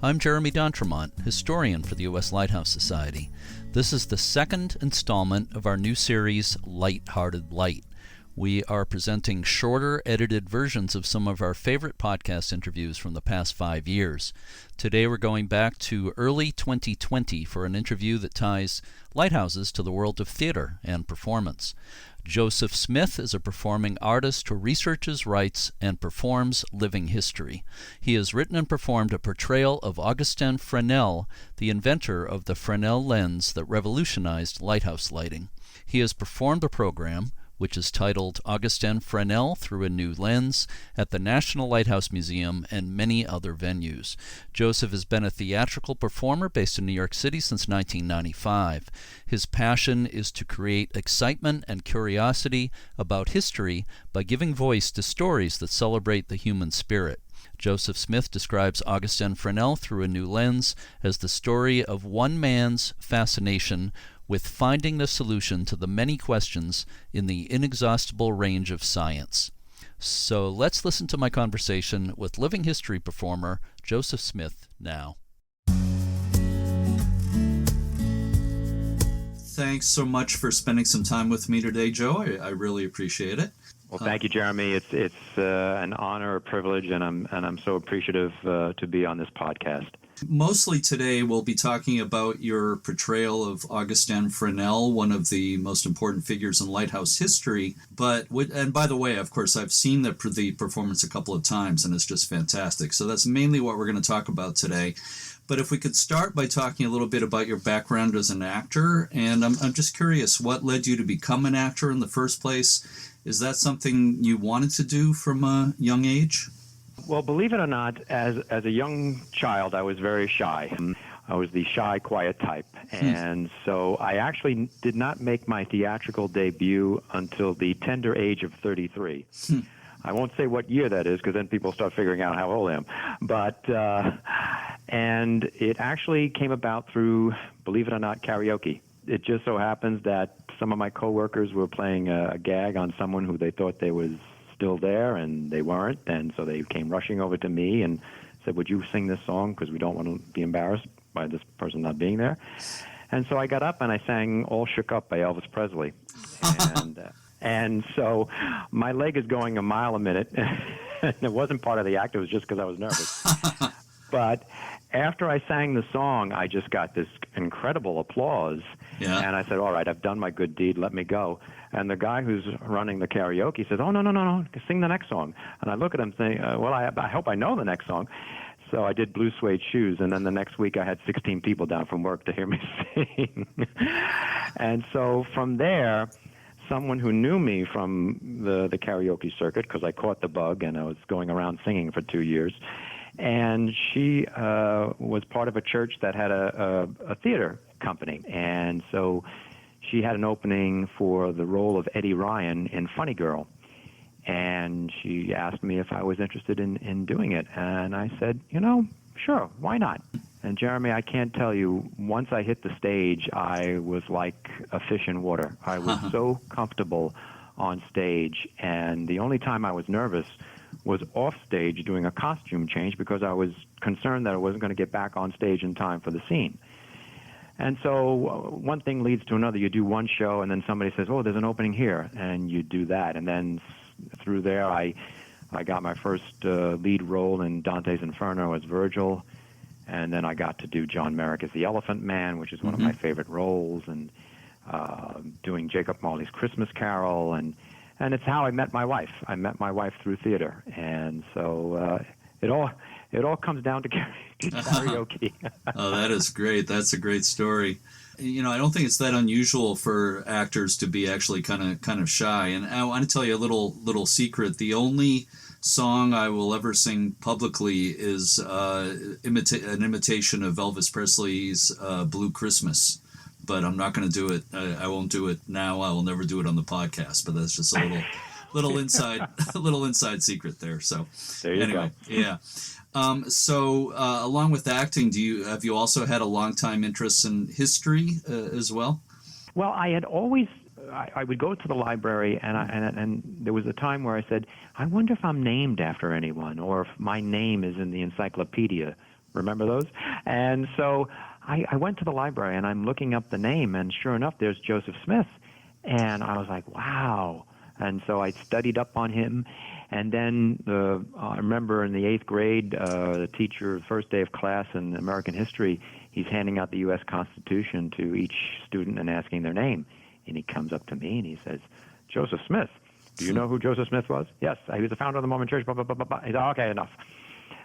I'm Jeremy D'Entremont, historian for the U.S. Lighthouse Society. This is the second installment of our new series, Light-Hearted Light. We are presenting shorter, edited versions of some of our favorite podcast interviews from the past 5 years. Today we're going back to early 2020 for an interview that ties lighthouses to the world of theater and performance. Joseph Smith is a performing artist who researches, writes, and performs living history. He has written and performed a portrayal of Augustin Fresnel, the inventor of the Fresnel lens that revolutionized lighthouse lighting. He has performed the program, which is titled Augustin Fresnel Through a New Lens, at the National Lighthouse Museum and many other venues. Joseph has been a theatrical performer based in New York City since 1995. His passion is to create excitement and curiosity about history by giving voice to stories that celebrate the human spirit. Joseph Smith describes Augustin Fresnel Through a New Lens as the story of one man's fascination with finding the solution to the many questions in the inexhaustible range of science. So let's listen to my conversation with living history performer Joseph Smith now. Thanks so much for spending some time with me today, Joe. I really appreciate it. Well, thank you, Jeremy. It's an honor, a privilege, and I'm so appreciative to be on this podcast. Mostly today we'll be talking about your portrayal of Augustin Fresnel, one of the most important figures in lighthouse history. And by the way, of course, I've seen the performance a couple of times, and it's just fantastic. So that's mainly what we're going to talk about today. But if we could start by talking a little bit about your background as an actor, and I'm just curious, what led you to become an actor in the first place? Is that something you wanted to do from a young age? Well, believe it or not, as a young child, I was very shy. I was the shy, quiet type. And so I actually did not make my theatrical debut until the tender age of 33. I won't say what year that is, because then people start figuring out how old I am. But, and it actually came about through, believe it or not, karaoke. It just so happens that some of my coworkers were playing a gag on someone who they thought they was still there, and they weren't, and so they came rushing over to me and said, would you sing this song, because we don't want to be embarrassed by this person not being there. And so I got up and I sang All Shook Up by Elvis Presley. And so my leg is going a mile a minute. It wasn't part of the act, it was just because I was nervous. But after I sang the song, I just got this incredible applause. Yeah. And I said, all right, I've done my good deed, let me go. And the guy who's running the karaoke says, oh, no, sing the next song. And I look at him saying, well, I hope I know the next song. So I did Blue Suede Shoes, and then the next week I had 16 people down from work to hear me sing. And so from there, someone who knew me from the karaoke circuit, because I caught the bug and I was going around singing for 2 years, and she was part of a church that had a theater company. And so she had an opening for the role of Eddie Ryan in Funny Girl. And she asked me if I was interested in doing it. And I said, sure, why not? And Jeremy, I can't tell you, once I hit the stage, I was like a fish in water. I was so comfortable on stage. And the only time I was nervous was off stage doing a costume change, because I was concerned that I wasn't going to get back on stage in time for the scene. And so one thing leads to another. You do one show, and then somebody says, oh, there's an opening here, and you do that. And then through there, I got my first lead role in Dante's Inferno as Virgil, and then I got to do John Merrick as the Elephant Man, which is one of my favorite roles, and doing Jacob Marley's Christmas Carol, and it's how I met my wife. I met my wife through theater, and so it all comes down to karaoke. Oh, that is great. That's a great story. I don't think it's that unusual for actors to be actually kind of shy. And I want to tell you a little secret. The only song I will ever sing publicly is an imitation of Elvis Presley's Blue Christmas. But I'm not going to do it. I won't do it now. I will never do it on the podcast. But that's just a little inside secret there. So there you go. Yeah. So along with acting, have you also had a long time interest in history as well? Well, I had always I would go to the library, and there was a time where I said, I wonder if I'm named after anyone, or if my name is in the encyclopedia Remember those? And so I went to the library, and I'm looking up the name, and sure enough, there's Joseph Smith. And I was like, wow. And so I studied up on him. And then I remember in the 8th grade, the teacher, first day of class in American history, he's handing out the U.S. Constitution to each student and asking their name. And he comes up to me and he says, Joseph Smith. Do you know who Joseph Smith was? Yes, he was the founder of the Mormon Church, blah, blah, blah, blah, blah. He said, okay, enough.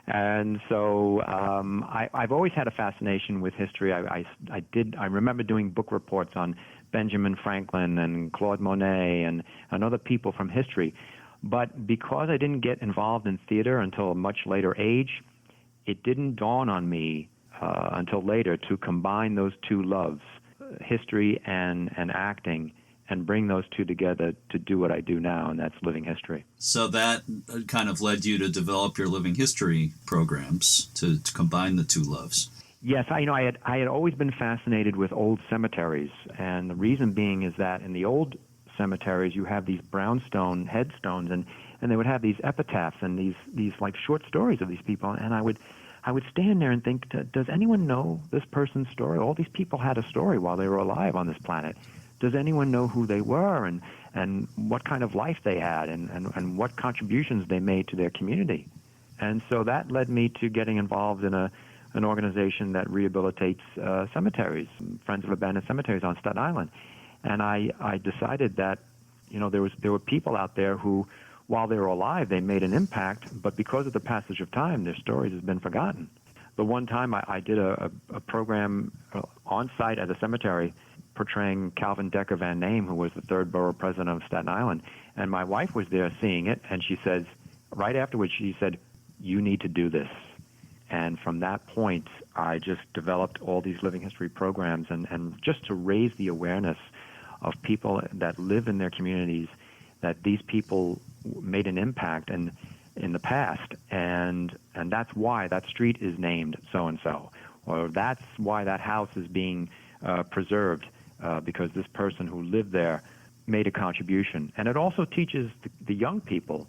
And so I've always had a fascination with history. I remember doing book reports on Benjamin Franklin and Claude Monet and other people from history. But because I didn't get involved in theater until a much later age, it didn't dawn on me until later to combine those two loves, history and acting, and bring those two together to do what I do now, and that's living history. So that kind of led you to develop your living history programs to combine the two loves. Yes, I had always been fascinated with old cemeteries, and the reason being is that in the old cemeteries you have these brownstone headstones, and they would have these epitaphs and these like short stories of these people, and I would stand there and think, does anyone know this person's story? All these people had a story while they were alive on this planet. Does anyone know who they were and what kind of life they had and what contributions they made to their community? And so that led me to getting involved in an organization that rehabilitates cemeteries, Friends of Abandoned Cemeteries on Staten Island. And I decided that, there were people out there who, while they were alive, they made an impact, but because of the passage of time, their stories have been forgotten. The one time I did a program on site at a cemetery portraying Calvin Decker Van Name, who was the 3rd borough president of Staten Island, and my wife was there seeing it, and she says, right afterwards, she said, you need to do this. And from that point, I just developed all these living history programs and just to raise the awareness of people that live in their communities, that these people made an impact in the past, and that's why that street is named so-and-so, or that's why that house is being preserved, because this person who lived there made a contribution. And it also teaches the young people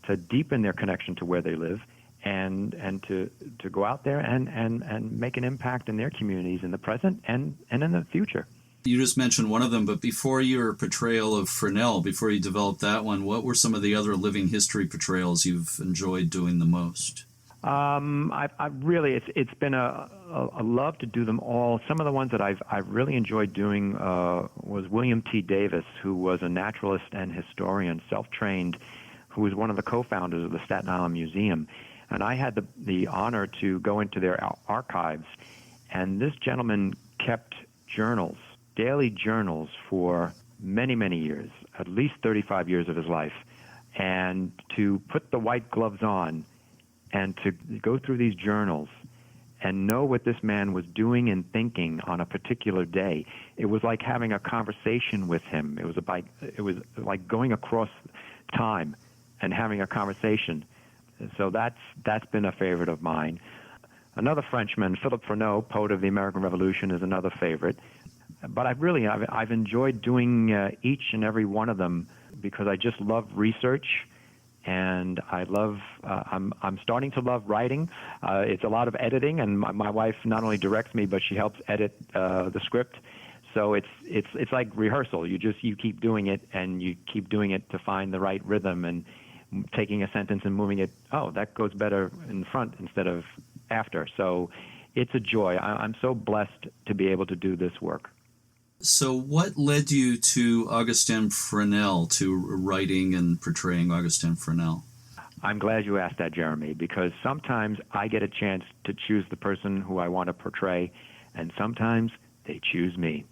to deepen their connection to where they live and to go out there and make an impact in their communities in the present and in the future. You just mentioned one of them, but before your portrayal of Fresnel, before you developed that one, what were some of the other living history portrayals you've enjoyed doing the most? It's been a love to do them all. Some of the ones that I've really enjoyed doing was William T. Davis, who was a naturalist and historian, self-trained, who was one of the co-founders of the Staten Island Museum. And I had the honor to go into their archives, and this gentleman kept journals, daily journals, for many, many years, at least 35 years of his life. And to put the white gloves on and to go through these journals and know what this man was doing and thinking on a particular day, it was like having a conversation with him. It was like going across time and having a conversation. So that's been a favorite of mine. Another Frenchman, Philippe Fresnel, poet of the American Revolution, is another favorite. But I've enjoyed doing each and every one of them because I just love research, and I love. I'm starting to love writing. It's a lot of editing, and my wife not only directs me, but she helps edit the script. So it's like rehearsal. You keep doing it, and you keep doing it to find the right rhythm, and taking a sentence and moving it. Oh, that goes better in front instead of after. So it's a joy. I'm so blessed to be able to do this work. So what led you to Augustin Fresnel, to writing and portraying Augustin Fresnel? I'm glad you asked that, Jeremy, because sometimes I get a chance to choose the person who I want to portray, and sometimes they choose me.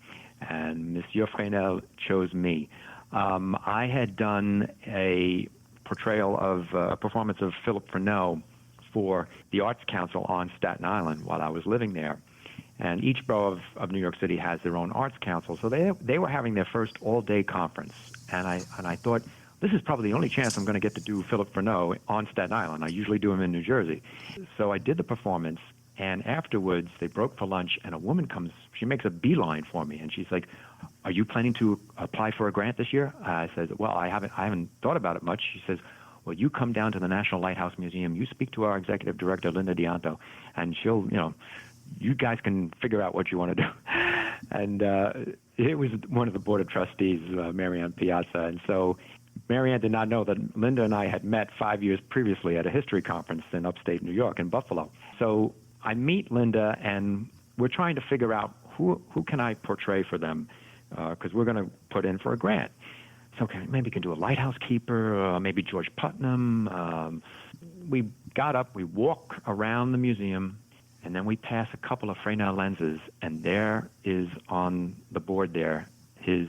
And Monsieur Fresnel chose me. I had done a portrayal of a performance of Philippe Fresnel for the Arts Council on Staten Island while I was living there. And each borough of New York City has their own arts council. So they were having their first all-day conference. And I thought, this is probably the only chance I'm going to get to do Philippe Fresnel on Staten Island. I usually do him in New Jersey. So I did the performance, and afterwards they broke for lunch, and a woman comes, she makes a beeline for me, and she's like, are you planning to apply for a grant this year? I said, well, I haven't thought about it much. She says, well, you come down to the National Lighthouse Museum, you speak to our executive director, Linda Dianto, and she'll, you guys can figure out what you want to do. And it was one of the board of trustees, Marianne Piazza. And so Marianne did not know that Linda and I had met 5 years previously at a history conference in upstate New York, in Buffalo. So I meet Linda, and we're trying to figure out who can I portray for them, because we're going to put in for a grant. So maybe we can do a lighthouse keeper, maybe George Putnam. We got up, we walk around the museum, and then we pass a couple of Fresnel lenses, and there is on the board there his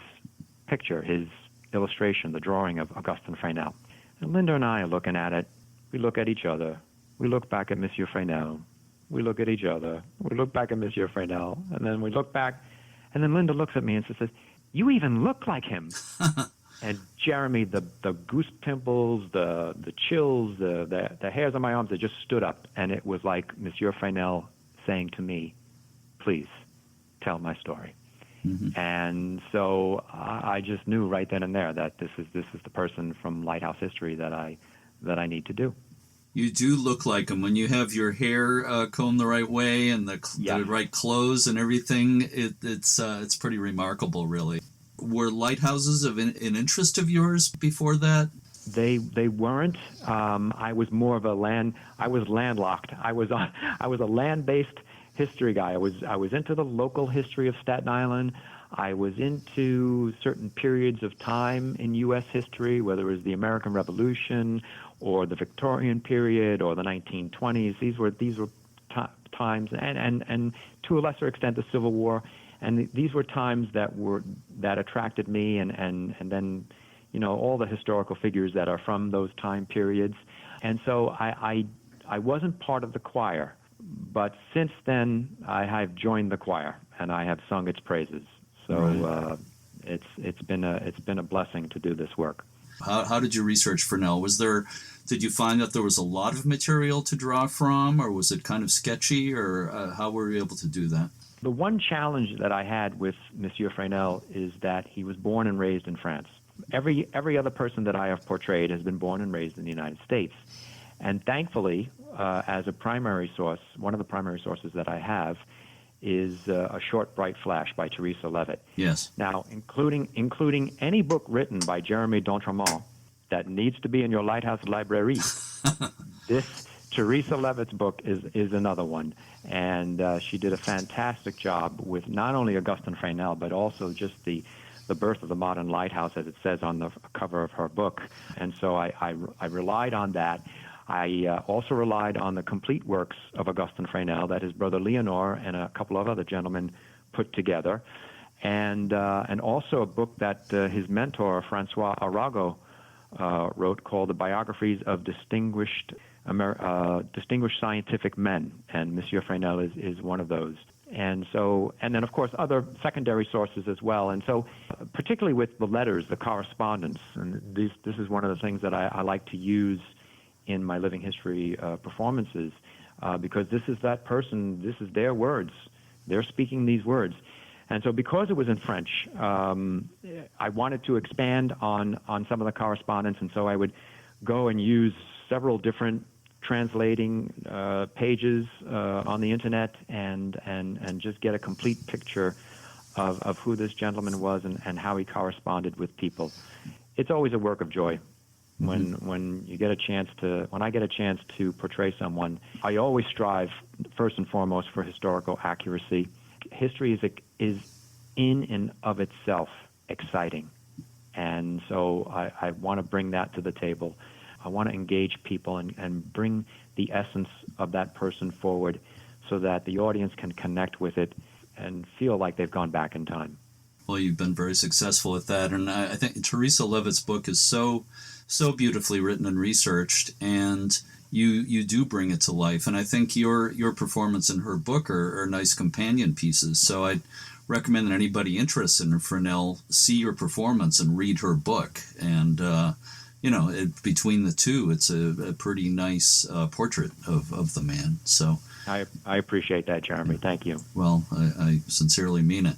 picture, his illustration, the drawing of Augustin Fresnel. And Linda and I are looking at it. We look at each other. We look back at Monsieur Fresnel. We look at each other. We look back at Monsieur Fresnel. And then we look back, and then Linda looks at me and says, "You even look like him." And Jeremy, the goose pimples, the chills, the hairs on my arms, they just stood up. And it was like Monsieur Fresnel saying to me, "Please, tell my story." Mm-hmm. And so I just knew right then and there that this is the person from Lighthouse history that I need to do. You do look like him when you have your hair combed the right way and the right clothes and everything. It's pretty remarkable, really. Were lighthouses of an interest of yours before that? They weren't. I was more of I was landlocked. I was a land-based history guy. I was into the local history of Staten Island. I was into certain periods of time in U.S. history, whether it was the American Revolution or the Victorian period or the 1920s. These were times, and to a lesser extent the Civil War. And these were times that attracted me, and then, all the historical figures that are from those time periods. And so I wasn't part of the choir, but since then I have joined the choir and I have sung its praises. So it's been a blessing to do this work. How did you research Fresnel? Did you find that there was a lot of material to draw from, or was it kind of sketchy, or how were you able to do that? The one challenge that I had with Monsieur Fresnel is that he was born and raised in France. Every other person that I have portrayed has been born and raised in the United States. And thankfully, as a primary source, one of the primary sources that I have is A Short Bright Flash by Teresa Leavitt. Yes. Now, including any book written by Jeremy D'Entremont that needs to be in your Lighthouse library, this Teresa Leavitt's book is another one. And she did a fantastic job with not only Augustin Fresnel, but also just the birth of the modern lighthouse, as it says on the cover of her book. And so I relied on that. I also relied on the complete works of Augustin Fresnel that his brother Leonor and a couple of other gentlemen put together, and also a book that his mentor, Francois Arago, wrote called The Biographies of Distinguished Scientific Men, and Monsieur Fresnel is one of those. And then, of course, other secondary sources as well. And so, particularly with the letters, the correspondence, and this is one of the things that I like to use in my living history performances, because this is that person, this is their words. They're speaking these words. And so because it was in French, I wanted to expand on some of the correspondence, and so I would go and use several different translating pages on the internet and just get a complete picture of who this gentleman was and how he corresponded with people. It's always a work of joy. When I get a chance to portray someone, I always strive first and foremost for historical accuracy. History is in and of itself exciting, and so I want to bring that to the table. I want to engage people and bring the essence of that person forward so that the audience can connect with it and feel like they've gone back in time. Well, you've been very successful at that, and I think Teresa Leavitt's book is so beautifully written and researched, and you do bring it to life. And I think your performance in her book are nice companion pieces. So I'd recommend that anybody interested in Fresnel see your performance and read her book. And between the two, it's a pretty nice portrait of the man. So I appreciate that, Jeremy. Thank you. Well, I sincerely mean it.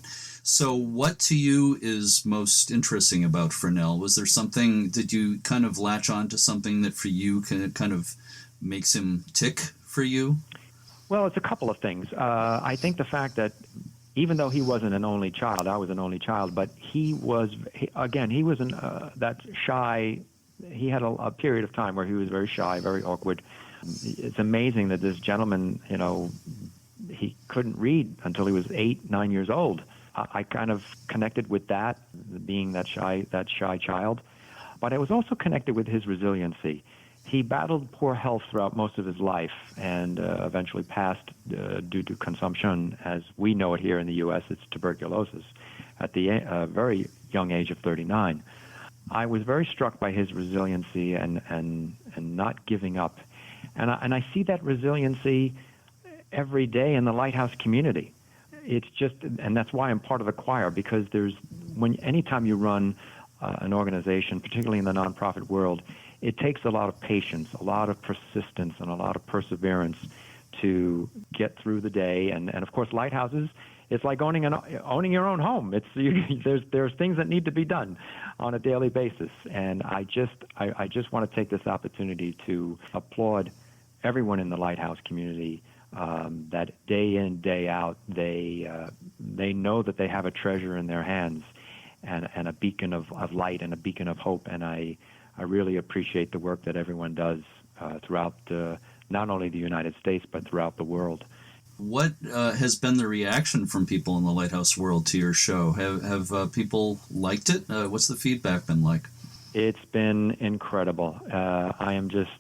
So what to you is most interesting about Fresnel? Was there something, did you kind of latch on to something that for you kind of makes him tick for you? Well, it's a couple of things. I think the fact that even though he wasn't an only child, I was an only child, but he was that shy. He had a period of time where he was very shy, very awkward. It's amazing that this gentleman, he couldn't read until he was 8, 9 years old. I kind of connected with that, being that shy child. But I was also connected with his resiliency. He battled poor health throughout most of his life and eventually passed due to consumption, as we know it here in the U.S. It's tuberculosis, at the very young age of 39. I was very struck by his resiliency and not giving up. And I see that resiliency every day in the Lighthouse community. It's just, and that's why I'm part of the choir, because anytime you run an organization, particularly in the nonprofit world, it takes a lot of patience, a lot of persistence, and a lot of perseverance to get through the day. And of course, lighthouses, it's like owning your own home. There's things that need to be done on a daily basis. And I just want to take this opportunity to applaud everyone in the Lighthouse community, that day in, day out, they know that they have a treasure in their hands and a beacon of light and a beacon of hope. And I really appreciate the work that everyone does throughout not only the United States, but throughout the world. What has been the reaction from people in the Lighthouse world to your show? Have people liked it? What's the feedback been like? It's been incredible. I am just,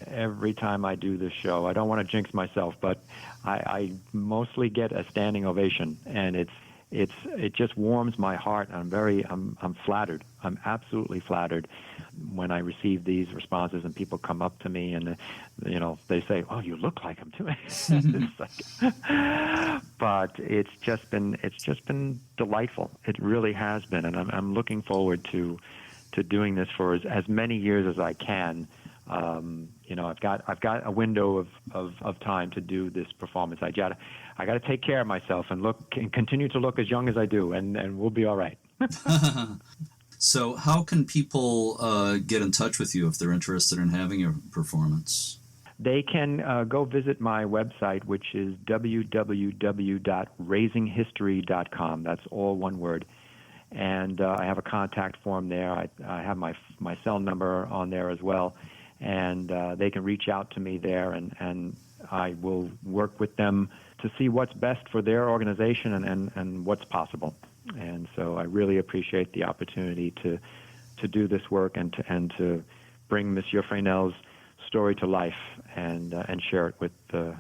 every time I do this show, I don't want to jinx myself, but I mostly get a standing ovation, and it just warms my heart. I'm flattered. I'm absolutely flattered when I receive these responses and people come up to me and they say, "Oh, you look like him too." But it's just been delightful. It really has been, and I'm looking forward to doing this for as many years as I can. I've got a window of time to do this performance. I got to take care of myself and continue to look as young as I do, and we'll be all right. So how can people get in touch with you if they're interested in having a performance? They can go visit my website, which is www.raisinghistory.com. That's all one word. And I have a contact form there. I have my cell number on there as well. And they can reach out to me there, and I will work with them to see what's best for their organization and what's possible. And so I really appreciate the opportunity to do this work and to bring Monsieur Fresnel's story to life and share it with the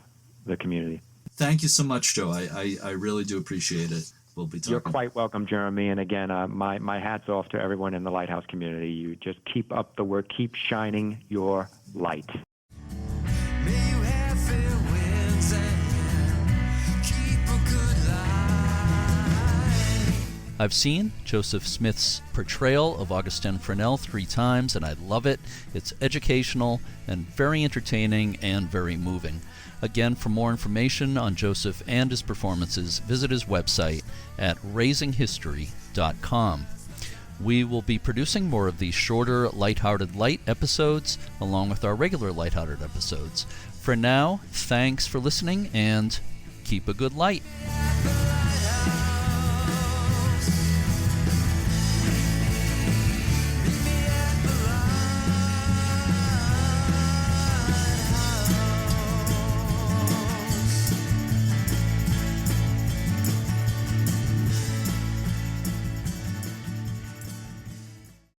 community. Thank you so much, Joe. I really do appreciate it. We'll be talking. You're quite welcome, Jeremy. And again, my hat's off to everyone in the Lighthouse community. You just keep up the work. Keep shining your light. May you have fair winds and keep a good light. I've seen Joseph Smith's portrayal of Augustin Fresnel 3 times, and I love it. It's educational and very entertaining and very moving. Again, for more information on Joseph and his performances, visit his website at raisinghistory.com. We will be producing more of these shorter Lighthearted Light episodes, along with our regular Lighthearted episodes. For now, thanks for listening, and keep a good light.